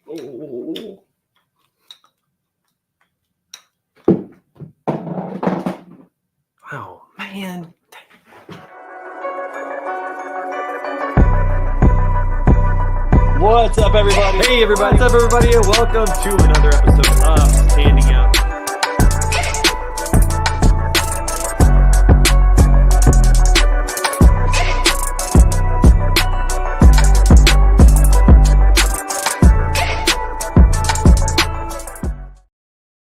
Oh. Wow, man. What's up, everybody? Hey, everybody. What's up, everybody? And welcome to another episode of Standing Out.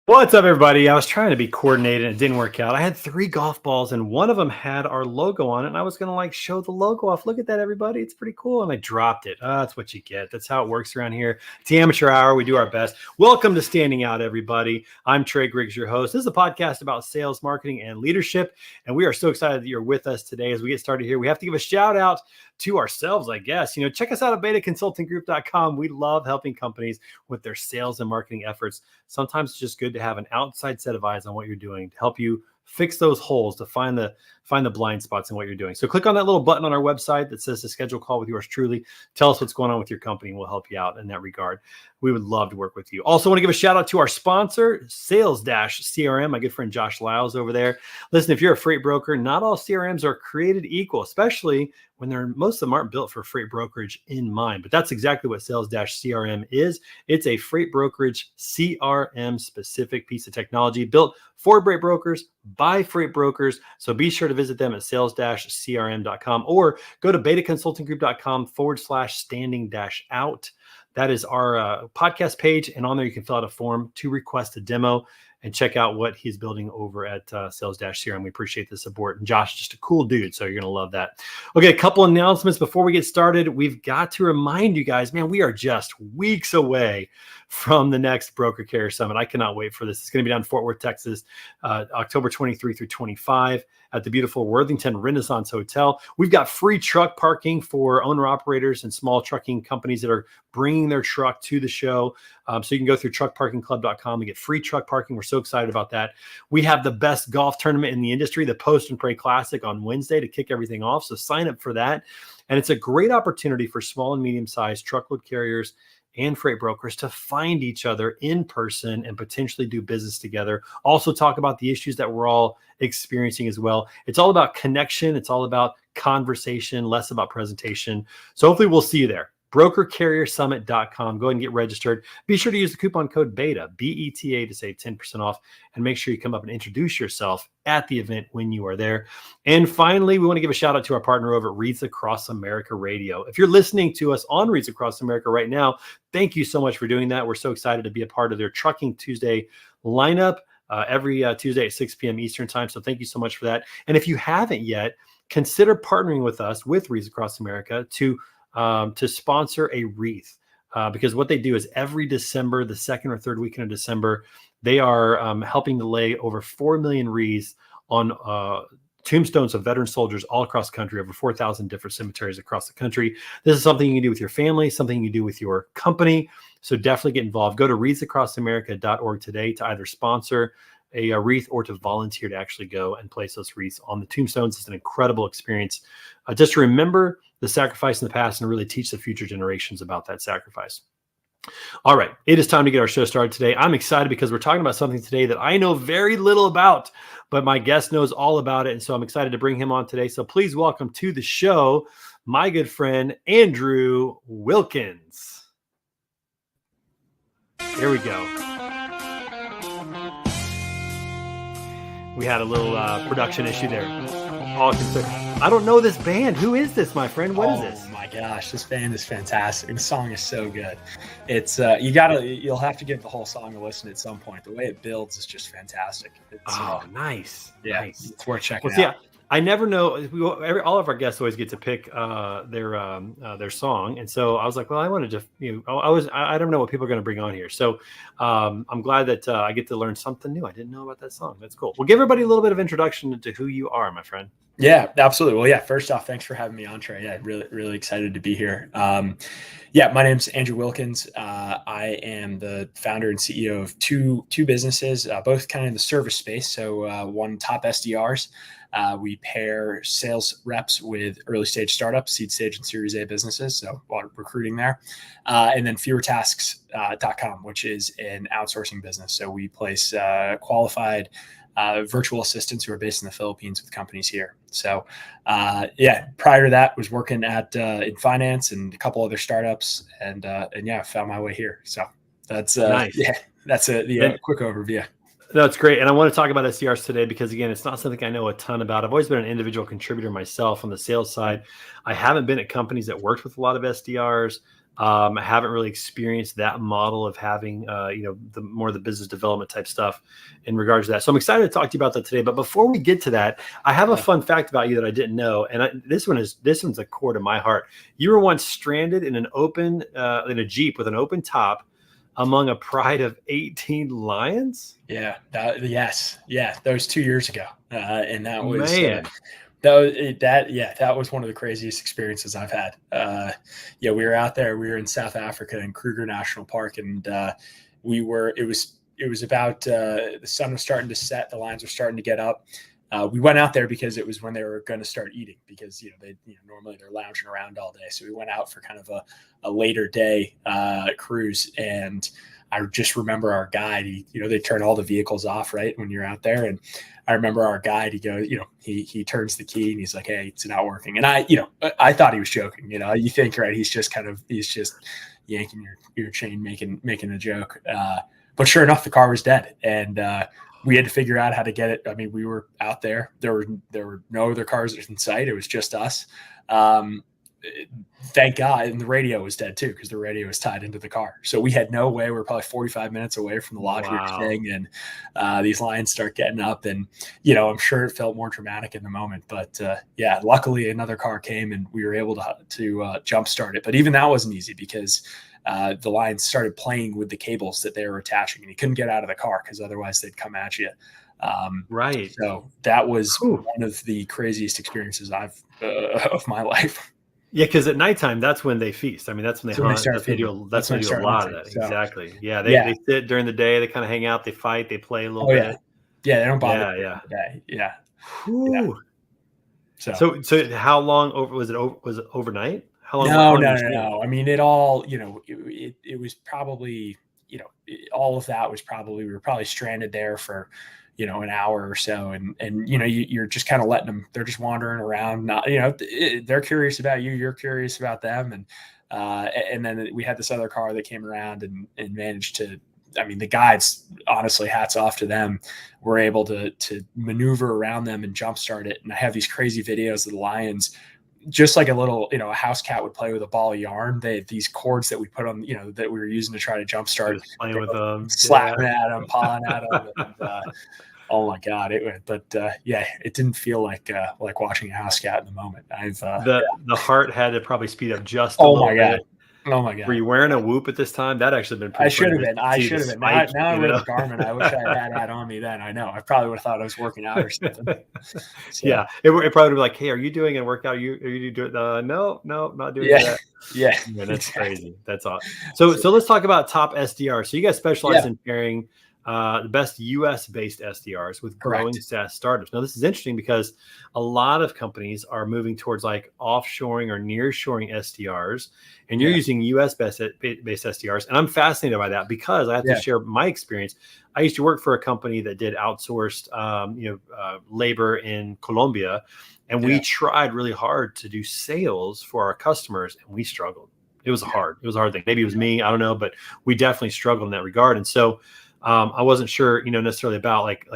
What's up, everybody? I was trying to be coordinated and it didn't work out. I had 3 golf balls and one of them had our logo on it. And I was going to show the logo off. Look at that, everybody. It's pretty cool. And I dropped it. That's what you get. That's how it works around here. It's the amateur hour. We do our best. Welcome to Standing Out, everybody. I'm Trey Griggs, your host. This is a podcast about sales, marketing, and leadership. And we are so excited that you're with us today. As we get started here, we have to give a shout out to ourselves, I guess. Check us out at betaconsultinggroup.com. We love helping companies with their sales and marketing efforts. Sometimes it's just good to have an outside set of eyes on what you're doing to help you fix those holes, to find the blind spots in what you're doing. So click on that little button on our website that says to schedule a call with yours truly. Tell us what's going on with your company and we'll help you out in that regard. We would love to work with you. Also want to give a shout out to our sponsor, Sales-CRM, my good friend Josh Lyles over there. Listen, if you're a freight broker, not all CRMs are created equal, especially when most of them aren't built for freight brokerage in mind. But that's exactly what Sales-CRM is. It's a freight brokerage CRM specific piece of technology built for freight brokers by freight brokers. So be sure to visit them at sales-crm.com or go to betaconsultinggroup.com/standing-out. That is our podcast page. And on there, you can fill out a form to request a demo and check out what he's building over at Sales-CRM. We appreciate the support. And Josh, just a cool dude, so you're going to love that. Okay, a couple announcements before we get started. We've got to remind you guys, man, we are just weeks away from the next Broker Carrier Summit. I cannot wait for this. It's going to be down in Fort Worth, Texas, October 23 through 25 at the beautiful Worthington Renaissance Hotel. We've got free truck parking for owner-operators and small trucking companies that are bringing their truck to the show. So you can go through truckparkingclub.com and get free truck parking. We're so excited about that. We have the best golf tournament in the industry, the Post and Pray Classic, on Wednesday to kick everything off. So sign up for that. And it's a great opportunity for small and medium-sized truckload carriers and freight brokers to find each other in person and potentially do business together. Also talk about the issues that we're all experiencing as well. It's all about connection. It's all about conversation, less about presentation. So hopefully we'll see you there. BrokerCarrierSummit.com. Go ahead and get registered. Be sure to use the coupon code BETA, B-E-T-A, to save 10% off. And make sure you come up and introduce yourself at the event when you are there. And finally, we want to give a shout out to our partner over at Reads Across America Radio. If you're listening to us on Reads Across America right now, thank you so much for doing that. We're so excited to be a part of their Trucking Tuesday lineup every Tuesday at 6 p.m. Eastern time. So thank you so much for that. And if you haven't yet, consider partnering with us with Reads Across America to sponsor a wreath, because what they do is every December, the second or third weekend of December, they are helping to lay over 4 million wreaths on tombstones of veteran soldiers all across the country, over 4,000 different cemeteries across the country. This is something you can do with your family, something you can do with your company. So definitely get involved. Go to readsacrossamerica.org today to either sponsor a wreath or to volunteer to actually go and place those wreaths on the tombstones. It's an incredible experience just to remember the sacrifice in the past and really teach the future generations about that sacrifice. All right, it is time to get our show started today. I'm excited because we're talking about something today that I know very little about, but my guest knows all about it. And so I'm excited to bring him on today. So please welcome to the show, my good friend, Andrew Wilkins. Here we go. We had a little production issue there. I don't know this band. Who is this, my friend? What is this? Oh my gosh, this band is fantastic. The song is so good. It's you'll have to give the whole song a listen at some point. The way it builds is just fantastic. Nice. Yeah, nice. It's worth checking out. I never know. All of our guests always get to pick their song, and so I was like, well, I wanted to, I don't know what people are going to bring on here. So I'm glad that I get to learn something new. I didn't know about that song. That's cool. Well, give everybody a little bit of introduction to who you are, my friend. Yeah, absolutely. Well, yeah, first off, thanks for having me on, Trey. Yeah, really, really excited to be here. My name's Andrew Wilkins. I am the founder and CEO of two businesses, both kind of in the service space. So one, TopSDRs, We pair sales reps with early stage startups, seed stage and Series A businesses. So a lot of recruiting there. And then fewertasks.com, which is an outsourcing business. So we place qualified virtual assistants who are based in the Philippines with companies here. So prior to that was working at in finance and a couple other startups, and found my way here. So that's nice. That's a quick overview. That's great. And I want to talk about SDRs today because, again, it's not something I know a ton about. I've always been an individual contributor myself on the sales side. I haven't been at companies that worked with a lot of SDRs. I haven't really experienced that model of having, the more the business development type stuff in regards to that. So I'm excited to talk to you about that today. But before we get to that, I have a fun fact about you that I didn't know, and this one's a core to my heart. You were once stranded in in a Jeep with an open top among a pride of 18 lions. Yeah. That was 2 years ago, and that was Man. That was one of the craziest experiences I've had. We were out there. We were in South Africa in Kruger National Park, and it was about the sun was starting to set. The lions were starting to get up. We went out there because it was when they were going to start eating, because normally they're lounging around all day. So we went out for kind of a later day cruise, and I just remember our guide. They turn all the vehicles off right when you're out there, and I remember our guide. He goes, he turns the key and he's like, "Hey, it's not working." And I thought he was joking. You think, right? He's just yanking your chain, making a joke. But sure enough, the car was dead, and we had to figure out how to get it. I mean, we were out there. There were no other cars in sight. It was just us. Thank God. And the radio was dead too, because the radio was tied into the car. So we had no way. We were probably 45 minutes away from the lodge we were staying, and these lions start getting up, and I'm sure it felt more dramatic in the moment. But luckily another car came and we were able to jumpstart it. But even that wasn't easy, because the lions started playing with the cables that they were attaching, and you couldn't get out of the car because otherwise they'd come at you. Right. So that was one of the craziest experiences of my life. Yeah, because at nighttime, that's when they feast. I mean, that's when they hunt. That's when they do a lot of that. So, exactly. Yeah, they sit during the day. They kind of hang out. They fight. They play a little bit. Yeah, they don't bother. Yeah. So how long was it overnight? How long? No. I mean, it all. It was probably. All of that was probably, we were probably stranded there for an hour or so, and you're just kind of letting them. They're just wandering around. Not they're curious about you. You're curious about them, and then we had this other car that came around and managed to. I mean, the guides, honestly, hats off to them, were able to maneuver around them and jumpstart it. And I have these crazy videos of the lions, just like a little, a house cat would play with a ball of yarn. They had these cords that we put on, that we were using to try to jumpstart. Just playing with them, slapping at them, pawing at them. And, oh my God! It didn't feel like watching a house cat in the moment. The heart had to probably speed up just a little bit. Oh my God! Were you wearing a Whoop at this time? That actually been. I should have been. Now I wear a Garmin. I wish I had that on me then. I know. I probably would have thought I was working out or something. So. Yeah, it probably would be like, "Hey, are you doing a workout? Are you doing? No, not doing that." Yeah, that's crazy. That's awesome. So let's talk about top SDRs. So you guys specialize in pairing the best US-based SDRs with growing SaaS startups. Now, this is interesting because a lot of companies are moving towards like offshoring or nearshoring SDRs, and you're using US-based SDRs. And I'm fascinated by that because I have to share my experience. I used to work for a company that did outsourced, labor in Colombia, and we tried really hard to do sales for our customers, and we struggled. It was hard. It was a hard thing. Maybe it was me. I don't know, but we definitely struggled in that regard. And so I wasn't sure, necessarily about like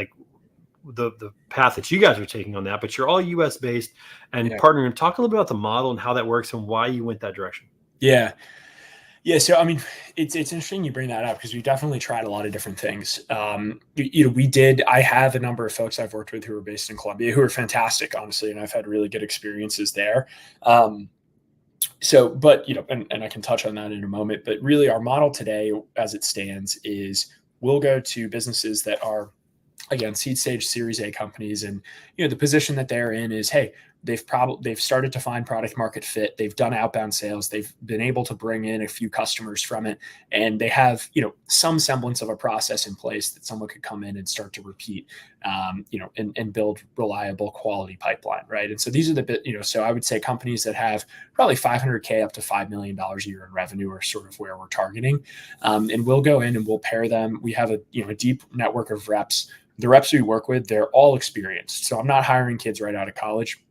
the path that you guys were taking on that, but you're all US based and partnering. Talk a little bit about the model and how that works and why you went that direction. Yeah. So, I mean, it's interesting you bring that up because we definitely tried a lot of different things. I have a number of folks I've worked with who are based in Colombia who are fantastic, honestly. And I've had really good experiences there. And I can touch on that in a moment, but really our model today as it stands is we'll go to businesses that are, again, seed stage, Series A companies. And, the position that they're in is, hey, they've started to find product market fit. They've done outbound sales. They've been able to bring in a few customers from it, and they have, some semblance of a process in place that someone could come in and start to repeat, and build reliable quality pipeline, right? And so these are so I would say companies that have probably 500K up to $5 million a year in revenue are sort of where we're targeting. And we'll go in and we'll pair them. We have a deep network of reps. The reps we work with, they're all experienced. So I'm not hiring kids right out of college.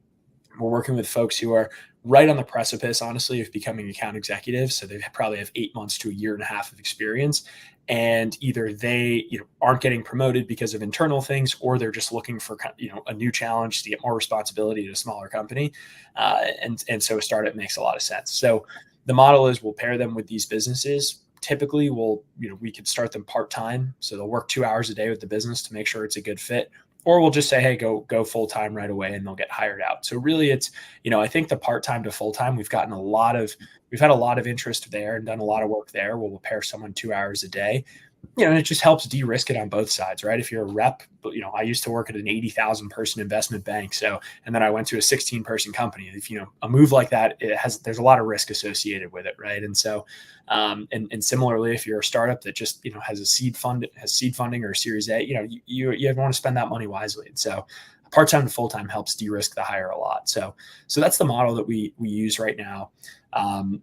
We're working with folks who are right on the precipice, honestly, of becoming account executives. So they probably have 8 months to a year and a half of experience. And either they, aren't getting promoted because of internal things, or they're just looking for, a new challenge to get more responsibility at a smaller company. And so a startup makes a lot of sense. So the model is we'll pair them with these businesses. Typically we could start them part-time. So they'll work 2 hours a day with the business to make sure it's a good fit, or we'll just say, hey, go full-time right away, and they'll get hired out. So really it's, I think the part-time to full-time, we've had a lot of interest there and done a lot of work there. We'll pair someone 2 hours a day. And it just helps de-risk it on both sides, right? If you're a rep, I used to work at an 80,000 person investment bank. And then I went to a 16 person company. If, a move like that, there's a lot of risk associated with it. Right. And so, and similarly, if you're a startup that just, has seed funding or a Series A, you want to spend that money wisely. And so part-time to full-time helps de-risk the hire a lot. So that's the model that we use right now.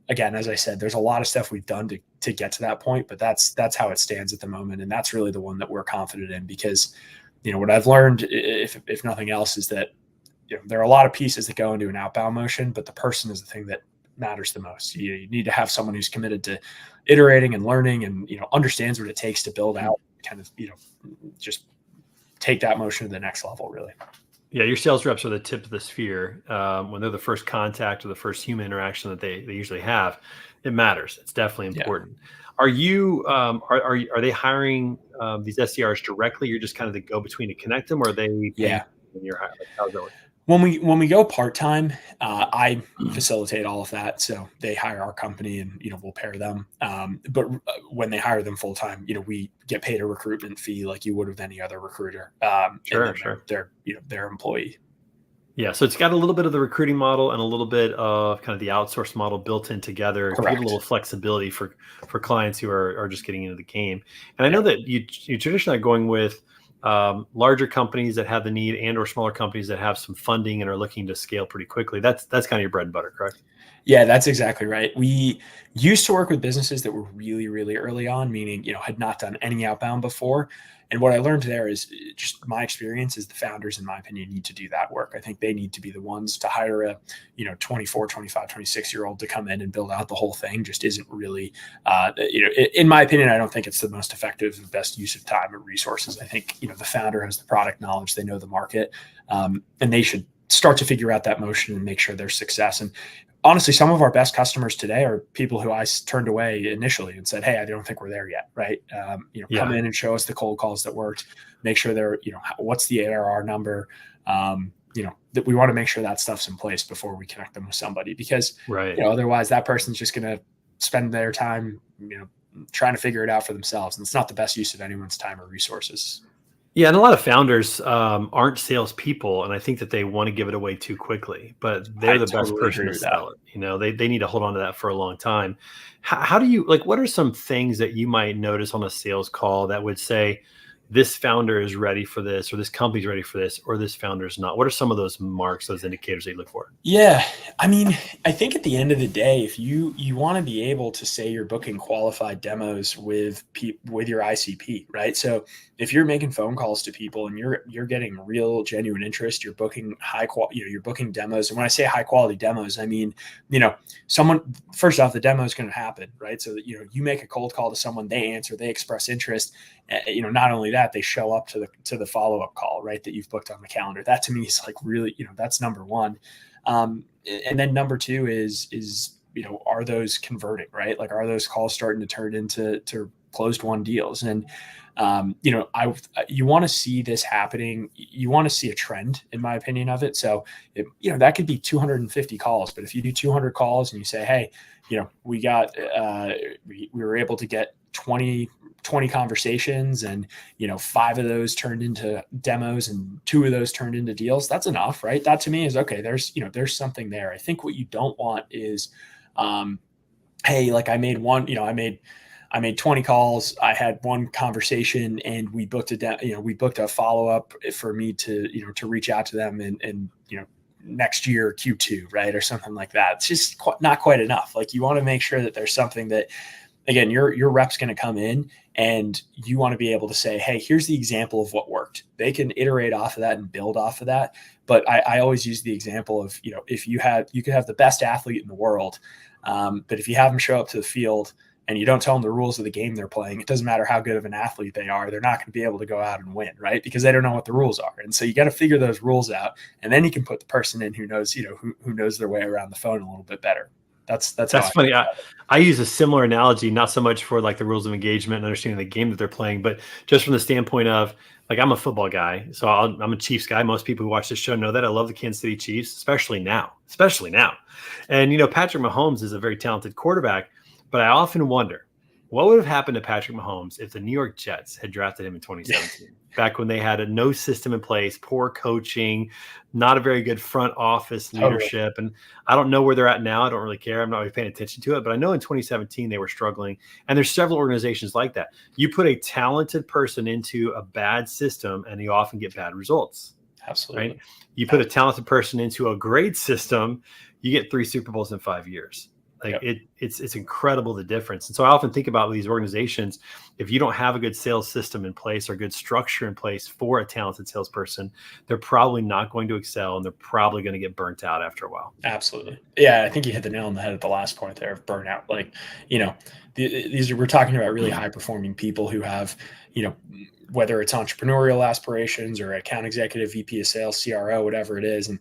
Again, as I said, there's a lot of stuff we've done to get to that point, but that's how it stands at the moment. And that's really the one that we're confident in, because, what I've learned, if nothing else, is that, there are a lot of pieces that go into an outbound motion, but the person is the thing that matters the most. You need to have someone who's committed to iterating and learning and, understands what it takes to build out, kind of, just take that motion to the next level, really. Yeah, your sales reps are the tip of the sphere. When they're the first contact or the first human interaction that they usually have, it matters. It's definitely important. Yeah. Are you are they hiring these SDRs directly? You're just kind of the go-between to connect them, or are they? Yeah. When you're hiring, how's that work? When we go part-time, I facilitate all of that. So they hire our company and, we'll pair them. But when they hire them full-time, we get paid a recruitment fee like you would with any other recruiter. Sure. They're their employee. Yeah. So it's got a little bit of the recruiting model and a little bit of kind of the outsource model built in together. Correct. To give a little flexibility for clients who are just getting into the game. And I know that you traditionally are going with larger companies that have the need, and or smaller companies that have some funding and are looking to scale pretty quickly. That's kind of your bread and butter, correct? Yeah, that's exactly right. We used to work with businesses that were really, really early on, meaning, had not done any outbound before. And what I learned there is just my experience is the founders, in my opinion, need to do that work. I think they need to be the ones to hire a, 24, 25, 26-year-old to come in and build out the whole thing. Just isn't really, in my opinion, I don't think it's the most effective and best use of time and resources. I think, the founder has the product knowledge, they know the market, and they should start to figure out that motion and make sure there's success. And honestly, some of our best customers today are people who I turned away initially and said, hey, I don't think we're there yet. Right. Come in and show us the cold calls that worked, make sure they're, what's the ARR number? That we want to make sure that stuff's in place before we connect them with somebody, because, otherwise that person's just going to spend their time, trying to figure it out for themselves. And it's not the best use of anyone's time or resources. Yeah, and a lot of founders aren't salespeople, and I think that they want to give it away too quickly. But they're the best person to sell it. They need to hold on to that for a long time. How do you what are some things that you might notice on a sales call that would say this founder is ready for this, or this company's ready for this, or this founder is not? What are some of those marks, those indicators that you look for? Yeah, I mean, I think at the end of the day, if you want to be able to say you're booking qualified demos with your ICP, right? So if you're making phone calls to people and you're getting real genuine interest, you're booking high quality, you're booking demos. And when I say high quality demos, I mean, someone, first off, the demo is going to happen, right? So that, you make a cold call to someone, they answer, they express interest. Not only that, they show up to the follow-up call, right, that you've booked on the calendar. That to me is really, that's number one. And then number two is, are those converting, right? Are those calls starting to turn into closed won deals. And you want to see this happening. You want to see a trend, in my opinion, of it. So, that could be 250 calls, but if you do 200 calls and you say, hey, we got, we were able to get 20 conversations, and 5 of those turned into demos and 2 of those turned into deals, that's enough, right? That to me is okay. There's something there. I think what you don't want is, hey, like I made 20 calls. I had 1 conversation, and we booked a follow-up for me to reach out to them and next year, Q2, right? Or something like that. It's just not quite enough. Like, you want to make sure that there's something that, again, your rep's going to come in, and you want to be able to say, hey, here's the example of what worked. They can iterate off of that and build off of that. But I always use the example of, if you could have the best athlete in the world, but if you have them show up to the field and you don't tell them the rules of the game they're playing, it doesn't matter how good of an athlete they are. They're not going to be able to go out and win, right? Because they don't know what the rules are. And so you got to figure those rules out, and then you can put the person in who knows, who knows their way around the phone a little bit better. That's funny. I use a similar analogy, not so much for like the rules of engagement and understanding the game that they're playing, but just from the standpoint of, like, I'm a football guy, so I'm a Chiefs guy. Most people who watch this show know that I love the Kansas City Chiefs, especially now. And Patrick Mahomes is a very talented quarterback, but I often wonder, what would have happened to Patrick Mahomes if the New York Jets had drafted him in 2017, back when they had no system in place, poor coaching, not a very good front office leadership. And I don't know where they're at now. I don't really care. I'm not really paying attention to it, but I know in 2017 they were struggling. And there's several organizations like that. You put a talented person into a bad system and you often get bad results. Absolutely. Right? You put a talented person into a great system, you get 3 Super Bowls in 5 years. Like, it's incredible, the difference. And so I often think about these organizations, if you don't have a good sales system in place or good structure in place for a talented salesperson, they're probably not going to excel, and they're probably going to get burnt out after a while. Absolutely. Yeah. I think you hit the nail on the head at the last point there of burnout. Like, we're talking about really high performing people who have, whether it's entrepreneurial aspirations or account executive, VP of sales, CRO, whatever it is. And,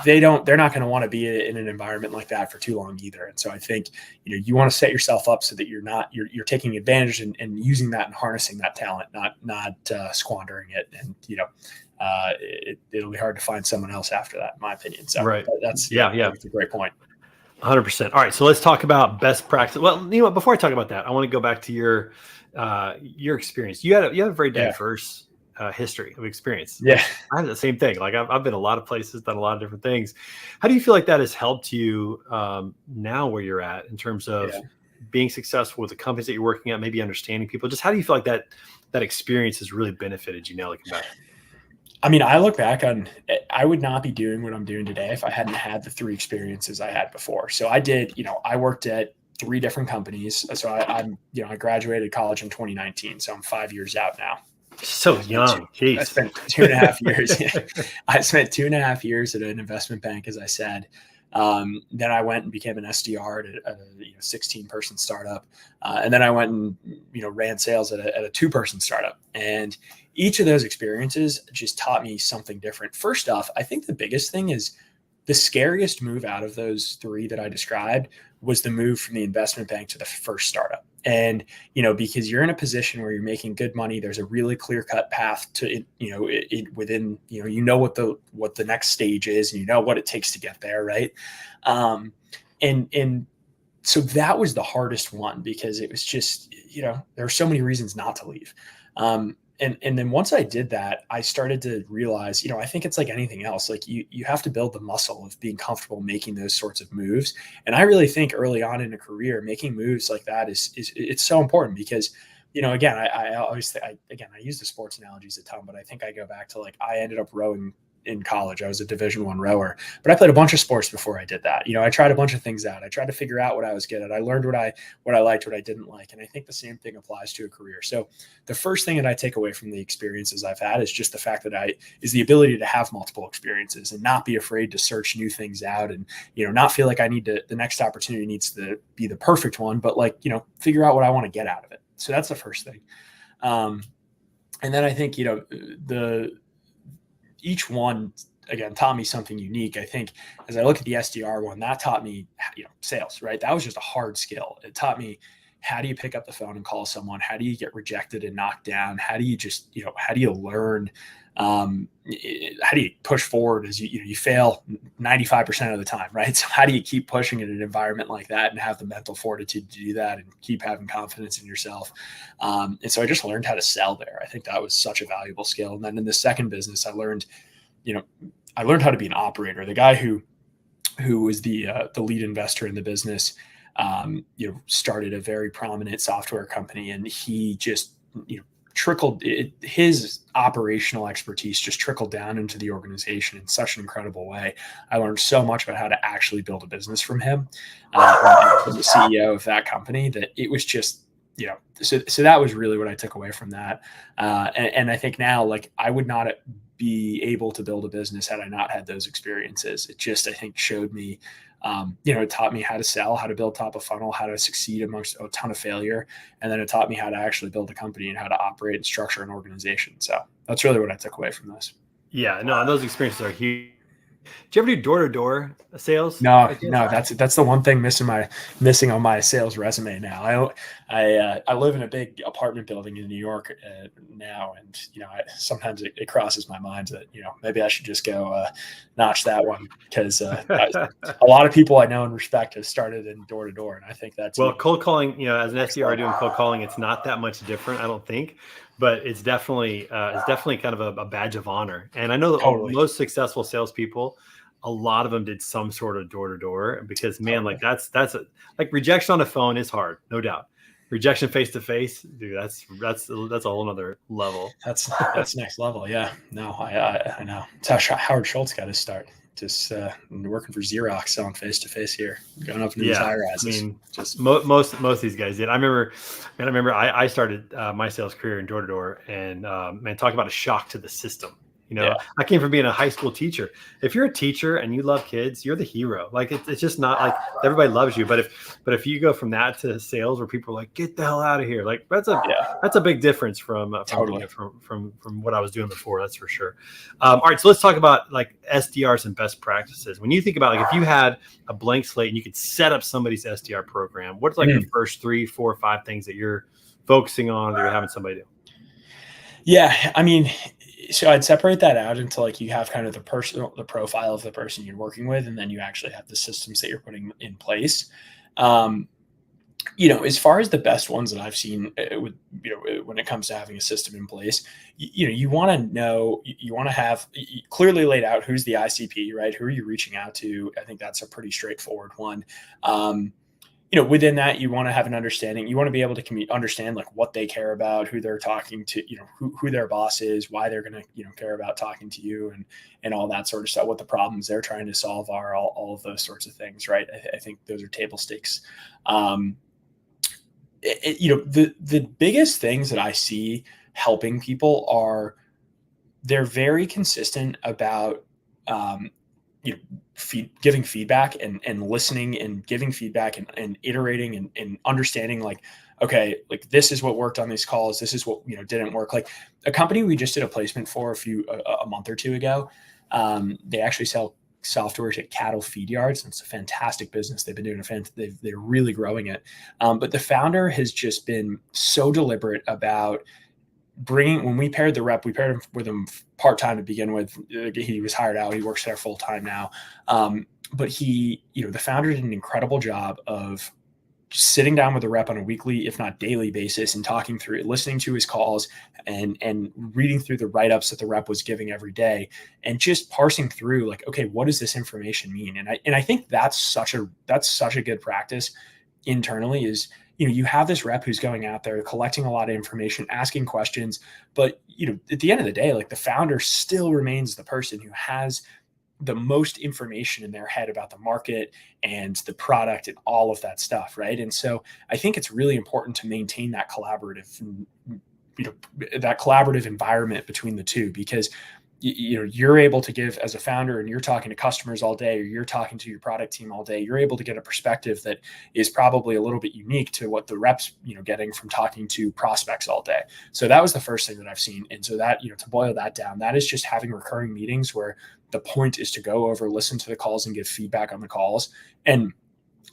they're not going to want to be in an environment like that for too long either. And so I think, you want to set yourself up so that you're taking advantage and using that and harnessing that talent, not squandering it. And, it'll be hard to find someone else after that, in my opinion. So right. That's a great point. 100%. All right. So let's talk about best practice. Well, before I talk about that, I want to go back to your experience. You have a very diverse history of experience. Yeah. I have the same thing. Like, I've been a lot of places, done a lot of different things. How do you feel like that has helped you now where you're at in terms of being successful with the companies that you're working at, maybe understanding people? Just how do you feel like that experience has really benefited you now looking back? I mean, I look back on, I would not be doing what I'm doing today if I hadn't had the 3 experiences I had before. So I worked at 3 different companies. So I graduated college in 2019. So I'm 5 years out now. So young. Jeez. I spent 2.5 years. I spent 2.5 years at an investment bank, as I said. Then I went and became an SDR at a 16-person startup. And then I went and, ran sales at a 2-person startup. And each of those experiences just taught me something different. First off, I think the biggest thing is the scariest move out of those 3 that I described was the move from the investment bank to the first startup. And, because you're in a position where you're making good money, there's a really clear cut path to it, within, what the next stage is, and what it takes to get there. Right. And so that was the hardest one, because it was just, there are so many reasons not to leave. And then once I did that, I started to realize, I think it's like anything else. Like, you have to build the muscle of being comfortable making those sorts of moves. And I really think early on in a career, making moves like that it's so important, because, again, I always, I use the sports analogies a ton, but I think I go back to, like, I ended up rowing in college. I was a Division I rower, but I played a bunch of sports before I did that. I tried a bunch of things out. I tried to figure out what I was good at. I learned what I liked, what I didn't like. And I think the same thing applies to a career. So the first thing that I take away from the experiences I've had is just the fact that is the ability to have multiple experiences and not be afraid to search new things out, and, not feel like the next opportunity needs to be the perfect one, but figure out what I want to get out of it. So that's the first thing. And then I think, each one, again, taught me something unique. I think as I look at the SDR one, that taught me, sales, right? That was just a hard skill. It taught me, how do you pick up the phone and call someone? How do you get rejected and knocked down? How do you just, how do you learn? How do you push forward as you fail 95% of the time, right? So how do you keep pushing in an environment like that and have the mental fortitude to do that and keep having confidence in yourself? And so I just learned how to sell there. I think that was such a valuable skill. And then in the second business, I learned how to be an operator. The guy who was the lead investor in the business, started a very prominent software company, and he just, his operational expertise just trickled down into the organization in such an incredible way. I learned so much about how to actually build a business from him, as the CEO of that company, that it was just, so that was really what I took away from that. And I think now, like, I would not be able to build a business had I not had those experiences. It just, I think, showed me, it taught me how to sell, how to build top of funnel, how to succeed amongst a ton of failure. And then it taught me how to actually build a company and how to operate and structure an organization. So that's really what I took away from this. Yeah, no, those experiences are huge. Do you ever do door-to-door sales? No, that's the one thing missing on my sales resume now. I live in a big apartment building in New York now, and sometimes it crosses my mind that maybe I should just go notch that one, because a lot of people I know and respect have started in door-to-door, and I think that's cold calling. As an SDR doing cold calling, it's not that much different, I don't think. But it's definitely kind of a badge of honor. And I know that most successful salespeople, a lot of them did some sort of door-to-door, because like that's like rejection on the phone is hard, no doubt. Rejection face to face, dude, that's a whole nother level. That's next level. Yeah, no, I know. It's how Howard Schultz got his start. Just working for Xerox, selling face to face here, going up into these high rises. I mean, just most of these guys did. I remember I started my sales career in door to door, and talk about a shock to the system. I came from being a high school teacher. If you're a teacher and you love kids, you're the hero. Like it's just not like everybody loves you. But if you go from that to sales where people are like, get the hell out of here, like that's a big difference from what I was doing before. That's for sure. All right, so let's talk about like SDRs and best practices. When you think about, like, if you had a blank slate and you could set up somebody's SDR program, what's like the first 3, 4, 5 things that you're focusing on that you're having somebody do? Yeah, I mean, so I'd separate that out into, like, you have kind of the profile of the person you're working with, and then you actually have the systems that you're putting in place. As far as the best ones that I've seen when it comes to having a system in place, you want to know, you want to have clearly laid out who's the ICP, right? Who are you reaching out to? I think that's a pretty straightforward one. Within that, you want to have an understanding. You want to be able to understand, like, what they care about, who they're talking to, who their boss is, why they're going to, care about talking to you, and all that sort of stuff, what the problems they're trying to solve are, all of those sorts of things, right? I think those are table stakes. The biggest things that I see helping people are, they're very consistent about, giving feedback and listening and giving feedback and iterating and understanding, like, okay, like, this is what worked on these calls. This is what, didn't work. Like a company we just did a placement for a month or two ago. They actually sell software to cattle feed yards. And it's a fantastic business. They've been doing they're really growing it. But the founder has just been so deliberate about when we paired the rep, we paired him with him part-time to begin with. He was hired out. He works there full-time now. But the founder did an incredible job of sitting down with the rep on a weekly, if not daily basis, and talking through it, listening to his calls and reading through the write-ups that the rep was giving every day, and just parsing through, like, okay, what does this information mean? And I think that's such a good practice internally, is, you have this rep who's going out there collecting a lot of information, asking questions, but at the end of the day, like, the founder still remains the person who has the most information in their head about the market and the product and all of that stuff, right? And so I think it's really important to maintain that collaborative environment between the two, because you're able to give, as a founder, and you're talking to customers all day, or you're talking to your product team all day, you're able to get a perspective that is probably a little bit unique to what the reps, getting from talking to prospects all day. So that was the first thing that I've seen. And so that, to boil that down, that is just having recurring meetings where the point is to go over, listen to the calls and give feedback on the calls. And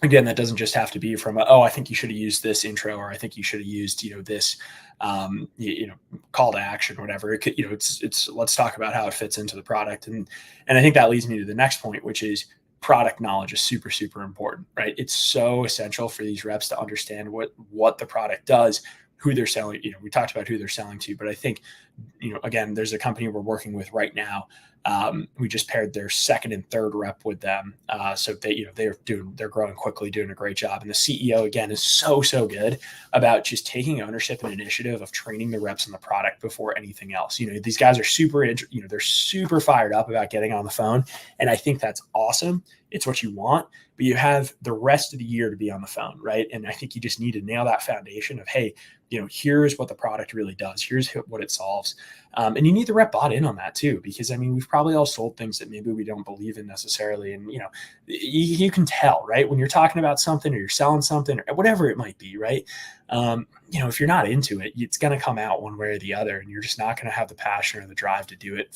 again, that doesn't just have to be from oh, I think you should have used this intro, or I think you should have used, this, call to action or whatever. It could, it's let's talk about how it fits into the product. And I think that leads me to the next point, which is product knowledge is super, super important, right? It's so essential for these reps to understand what the product does, who they're selling. We talked about who they're selling to, but I think, again, there's a company we're working with right now. We just paired their second and third rep with them. So they're growing quickly, doing a great job. And the CEO, again, is so good about just taking ownership and initiative of training the reps on the product before anything else. These guys are they're super fired up about getting on the phone. And I think that's awesome. It's what you want, but you have the rest of the year to be on the phone, right? And I think you just need to nail that foundation of, hey, here's what the product really does. Here's what it solves. And you need the rep bought in on that too, because we've probably all sold things that maybe we don't believe in necessarily. And, you can tell, right? When you're talking about something or you're selling something or whatever it might be, right? If you're not into it, it's going to come out one way or the other, and you're just not going to have the passion or the drive to do it,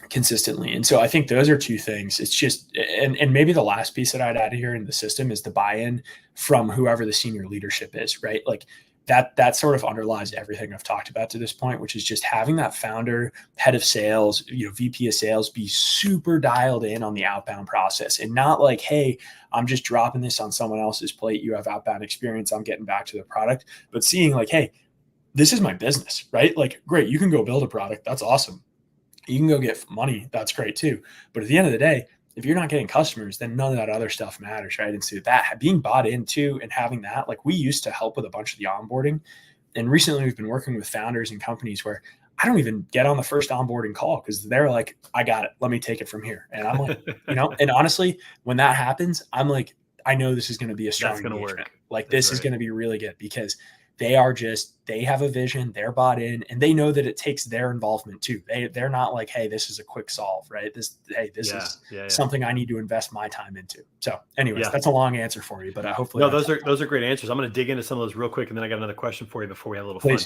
consistently. And so I think those are two things. It's just, and maybe the last piece that I'd add here in the system is the buy-in from whoever the senior leadership is, right? Like that sort of underlies everything I've talked about to this point, which is just having that founder, head of sales, VP of sales be super dialed in on the outbound process, and not like, hey, I'm just dropping this on someone else's plate. You have outbound experience. I'm getting back to the product, but seeing like, hey, this is my business, right? Like, great. You can go build a product. That's awesome. You can go get money. That's great too. But at the end of the day, if you're not getting customers, then none of that other stuff matters, right? And so that being bought into and having that, like we used to help with a bunch of the onboarding. And recently we've been working with founders and companies where I don't even get on the first onboarding call because they're like, I got it. Let me take it from here. And I'm like, and honestly, when that happens, I'm like, I know this is going to be a strong engagement. Work. Like this is going to be really good because they have a vision, they're bought in, and they know that it takes their involvement too. They're not like, hey, this is a quick solve, right? This is something I need to invest my time into. So anyways, that's a long answer for you, but hopefully. No, those are great answers. I'm going to dig into some of those real quick. And then I got another question for you before we have a little fun.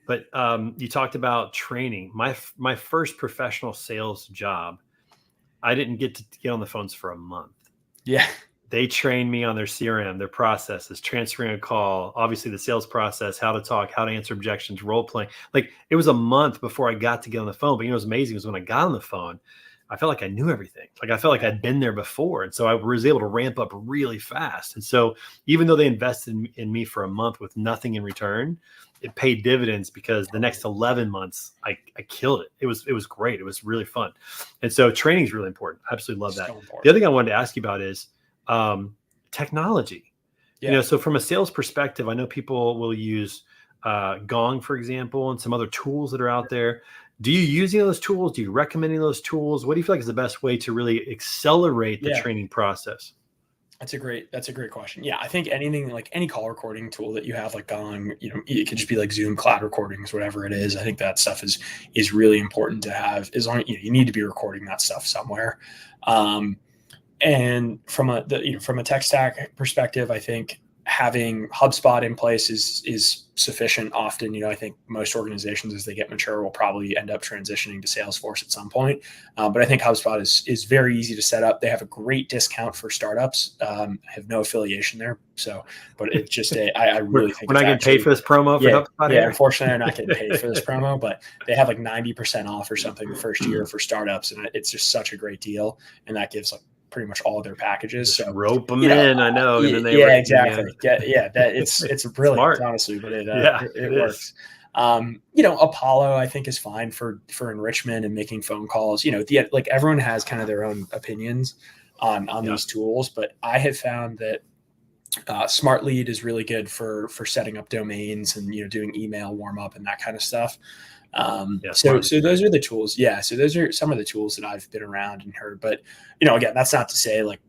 But you talked about training. My first professional sales job, I didn't get to get on the phones for a month. Yeah. They trained me on their CRM, their processes, transferring a call, obviously the sales process, how to talk, how to answer objections, role playing. Like it was a month before I got to get on the phone. But what was amazing was when I got on the phone, I felt like I knew everything. Like I felt like I'd been there before. And so I was able to ramp up really fast. And so even though they invested in me for a month with nothing in return, it paid dividends because the next 11 months I killed it. It was great. It was really fun. And so training is really important. I absolutely love that. So the other thing I wanted to ask you about is technology. So from a sales perspective, I know people will use Gong, for example, and some other tools that are out there. Do you use any of those tools? Do you recommend any of those tools? What do you feel like is the best way to really accelerate the training process? That's a great question. Yeah. I think anything like any call recording tool that you have, like Gong, it could just be like Zoom cloud recordings, whatever it is. I think that stuff is really important to have. As long you need to be recording that stuff somewhere. And from a tech stack perspective, I think having HubSpot in place is sufficient often. I think most organizations as they get mature will probably end up transitioning to Salesforce at some point. But I think HubSpot is very easy to set up. They have a great discount for startups. I have no affiliation there. So, but it's just I really think we're not getting paid for this promo for HubSpot. Yeah, unfortunately, I'm not getting paid for this promo, but they have like 90% off or something the first year for startups. And it's just such a great deal. And that gives like pretty much all of their packages. Just rope them in, I know. And then exactly. It's brilliant, honestly, but it works. Apollo, I think, is fine for enrichment and making phone calls. Like everyone has kind of their own opinions on these tools, but I have found that Smart Lead is really good for setting up domains and doing email warm up and that kind of stuff. So those are the tools. Yeah. So those are some of the tools that I've been around and heard, but again, that's not to say like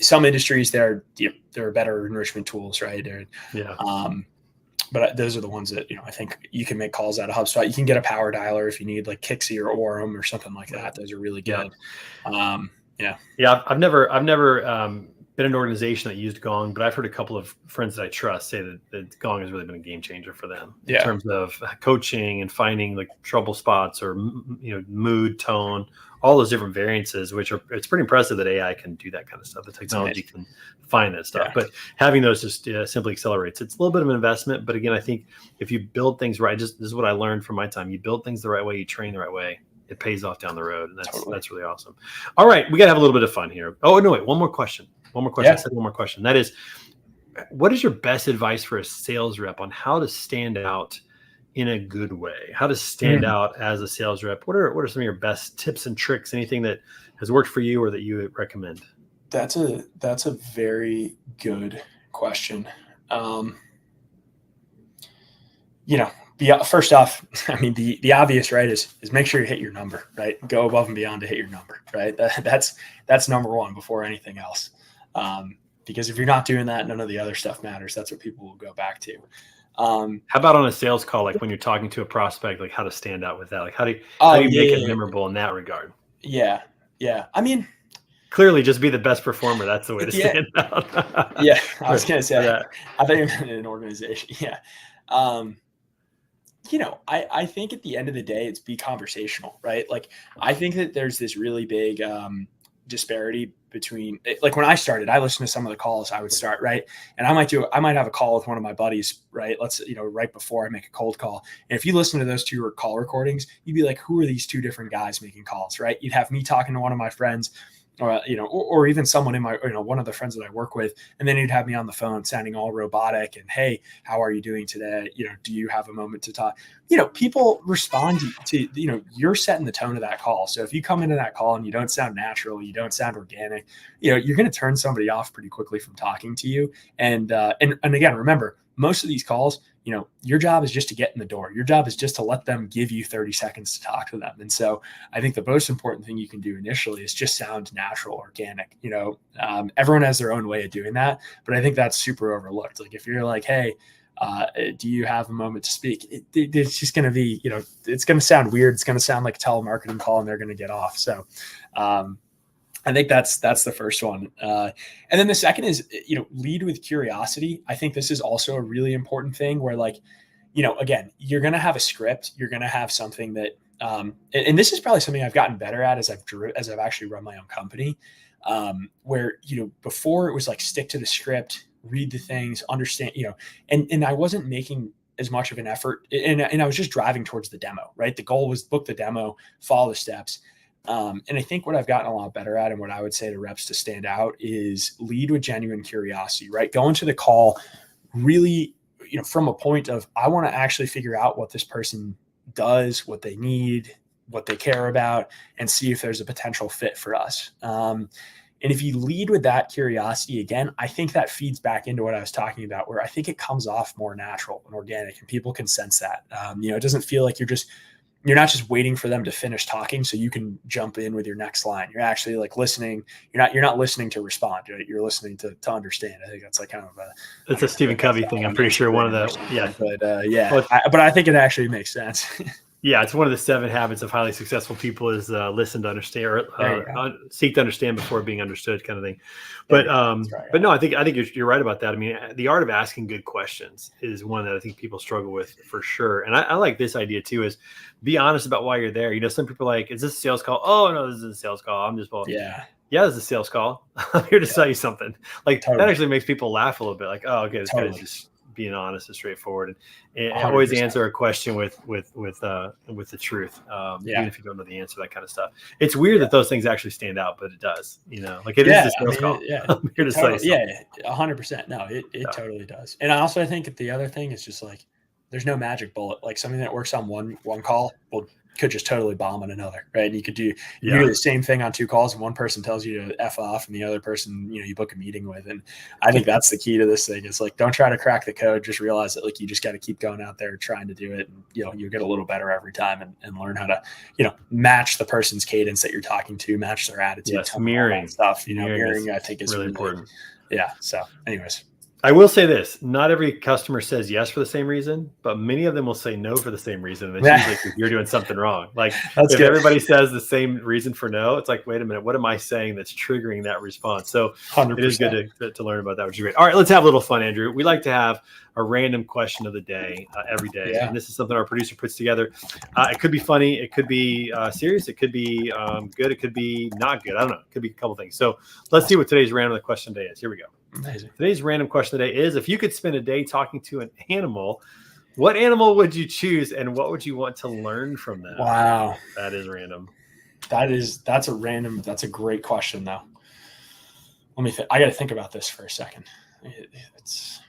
some industries there are better enrichment tools, right? But those are the ones that, I think you can make calls out of HubSpot. You can get a power dialer if you need like Kixie or Orem or something like that. Those are really good. I've never been an organization that used Gong, but I've heard a couple of friends that I trust say that Gong has really been a game changer for them in terms of coaching and finding like trouble spots or, mood, tone, all those different variances, it's pretty impressive that AI can do that kind of stuff. The technology can find that stuff, but having those just simply accelerates. It's a little bit of an investment, but again, I think if you build things right, this is what I learned from my time. You build things the right way, you train the right way, it pays off down the road. And that's really awesome. All right. We got to have a little bit of fun here. Oh, no, wait, one more question. I said one more question. That is, what is your best advice for a sales rep on how to stand out in a good way? How to stand out as a sales rep? What are some of your best tips and tricks? Anything that has worked for you or that you would recommend? That's a very good question. First off, I mean, the obvious, right, is make sure you hit your number, right? Go above and beyond to hit your number, right? That's number one before anything else. Because if you're not doing that, none of the other stuff matters. That's what people will go back to. How about on a sales call, like when you're talking to a prospect, like how to stand out with that? Like how do you make it memorable in that regard? Yeah. I mean, clearly just be the best performer. That's the way to stand out. I was going to say that. I thought you meant in an organization. Yeah. I think at the end of the day, it's be conversational, right? Like, I think that there's this really big disparity between, like, when I started, I listened to some of the calls I would start, right? And I might have a call with one of my buddies, right? Right before I make a cold call. And if you listen to those two call recordings, you'd be like, who are these two different guys making calls, right? You'd have me talking to one of my friends, or even someone in my, one of the friends that I work with, and then he'd have me on the phone sounding all robotic and, hey, how are you doing today? Do you have a moment to talk? People respond to, you're setting the tone of that call. So if you come into that call and you don't sound natural, you don't sound organic, you're going to turn somebody off pretty quickly from talking to you. And again, remember, most of these calls, your job is just to get in the door. Your job is just to let them give you 30 seconds to talk to them. And so I think the most important thing you can do initially is just sound natural, organic. Everyone has their own way of doing that, but I think that's super overlooked. Like if you're like, hey, do you have a moment to speak? It's just going to be, it's going to sound weird. It's going to sound like a telemarketing call and they're going to get off. So, I think that's the first one. And then the second is, lead with curiosity. I think this is also a really important thing where, like, again, you're going to have a script, you're going to have something that, and this is probably something I've gotten better at as I've actually run my own company, where, before it was like, stick to the script, read the things, understand, and I wasn't making as much of an effort, and I was just driving towards the demo, right? The goal was book the demo, follow the steps. And I think what I've gotten a lot better at, and what I would say to reps to stand out, is lead with genuine curiosity, right? Go into the call really, from a point of, I want to actually figure out what this person does, what they need, what they care about, and see if there's a potential fit for us. And if you lead with that curiosity, again, I think that feeds back into what I was talking about, where I think it comes off more natural and organic, and people can sense that. It doesn't feel like you're not just waiting for them to finish talking so you can jump in with your next line. You're actually like listening. You're not listening to respond. You're listening to understand. I think that's like kind of it's a Stephen Covey thing. I'm pretty sure one of the, but I think it actually makes sense. Yeah, it's one of the 7 habits of highly successful people is listen to understand, or seek to understand before being understood, kind of thing. But but no, I think you're right about that. I mean, the art of asking good questions is one that I think people struggle with for sure. And I like this idea too: is be honest about why you're there. Some people are like, "Is this a sales call?" "Oh no, this isn't a sales call. I'm just yeah, this is a sales call. I'm here to sell you something." Like that actually makes people laugh a little bit. Like, oh, okay, this guy's just being honest and straightforward, and always answer a question with the truth, even if you don't know the answer, that kind of stuff. It's weird that those things actually stand out, but it does. Like it is a sales call. I'm here to say something. 100%. No, it totally does. And I also think the other thing is just like, there's no magic bullet. Like something that works on one call could just totally bomb on another, right? And you could do the same thing on 2 calls, and one person tells you to F off and the other person, you book a meeting with. And I think that's the key to this thing. Is like, don't try to crack the code. Just realize that, like, you just got to keep going out there trying to do it. And, you'll get a little better every time and learn how to, match the person's cadence that you're talking to, match their attitude. Yes, mirroring stuff, mirroring I think is really important. Yeah. So anyways. I will say this, not every customer says yes for the same reason, but many of them will say no for the same reason. And it's usually because you're doing something wrong. Like That's if good. everybody says the same reason for no, it's like, wait a minute, what am I saying that's triggering that response? So 100%. it is good to learn about that, which is great. All right, let's have a little fun, Andrew. We like to have a random question of the day every day. Yeah. And this is something our producer puts together. It could be funny. It could be serious. It could be good. It could be not good. I don't know. It could be a couple things. So let's see what today's random question day is. Here we go. Amazing. Today's random question today is, if you could spend a day talking to an animal, what animal would you choose and what would you want to learn from them? Wow. That is random. That's a great question though. Let me I got to think about this for a second. It's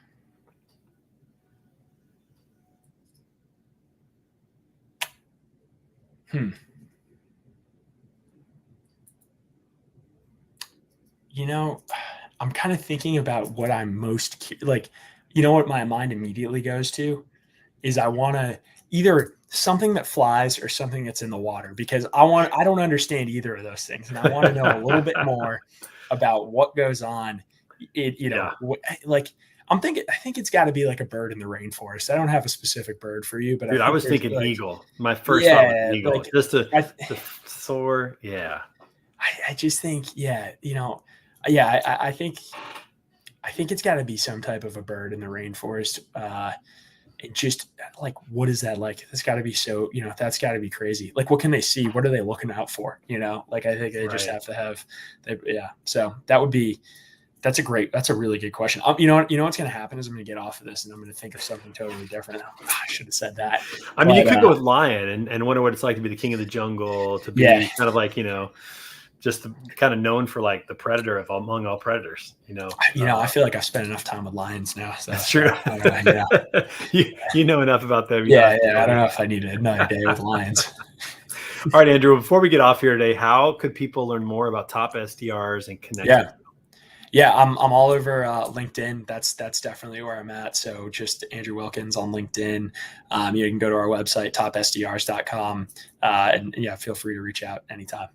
You know, I'm kind of thinking about what I'm most like, what my mind immediately goes to is I want to either something that flies or something that's in the water, because I don't understand either of those things. And I want to know a little bit more about what goes on. I think it's got to be like a bird in the rainforest. I don't have a specific bird for you, but Dude, I was thinking eagle. My first thought was eagle. Like, just to soar. Yeah. I just think, I think it's got to be some type of a bird in the rainforest. It just like, what is that like? It's got to be so, that's got to be crazy. Like, what can they see? What are they looking out for? Like, I think they just have to have, So that's a really good question. You know what's going to happen is I'm going to get off of this and I'm going to think of something totally different. I should have said that. I mean, you could go with lion and wonder what it's like to be the king of the jungle, to be kind of like, just kind of known for like the predator of among all predators, I feel like I've spent enough time with lions now. So that's true. You know enough about them. I don't know if I need another day with lions. All right, Andrew, before we get off here today, how could people learn more about top SDRs and connect? Yeah, I'm all over LinkedIn. That's definitely where I'm at. So just Andrew Wilkins on LinkedIn. You can go to our website, topsdrs.com, and feel free to reach out anytime.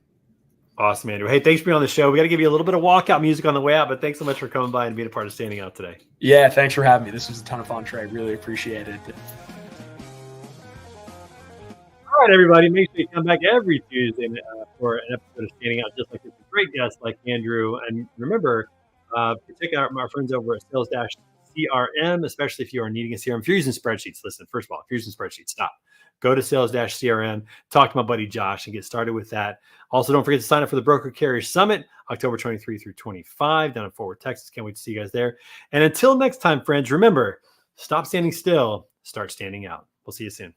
Awesome, Andrew. Hey, thanks for being on the show. We got to give you a little bit of walkout music on the way out, but thanks so much for coming by and being a part of Standing Out today. Yeah, thanks for having me. This was a ton of fun, Trey. Really appreciate it. All right, everybody. Make sure you come back every Tuesday for an episode of Standing Out, just like this great guest like Andrew. And remember, check out our friends over at Sales-CRM, especially if you are needing a CRM. If you're using spreadsheets, listen, first of all, if you're using spreadsheets, stop. Go to Sales-CRM, talk to my buddy Josh, and get started with that. Also, don't forget to sign up for the Broker Carrier Summit, October 23 through 25, down in Fort Worth, Texas. Can't wait to see you guys there. And until next time, friends, remember, stop standing still, start standing out. We'll see you soon.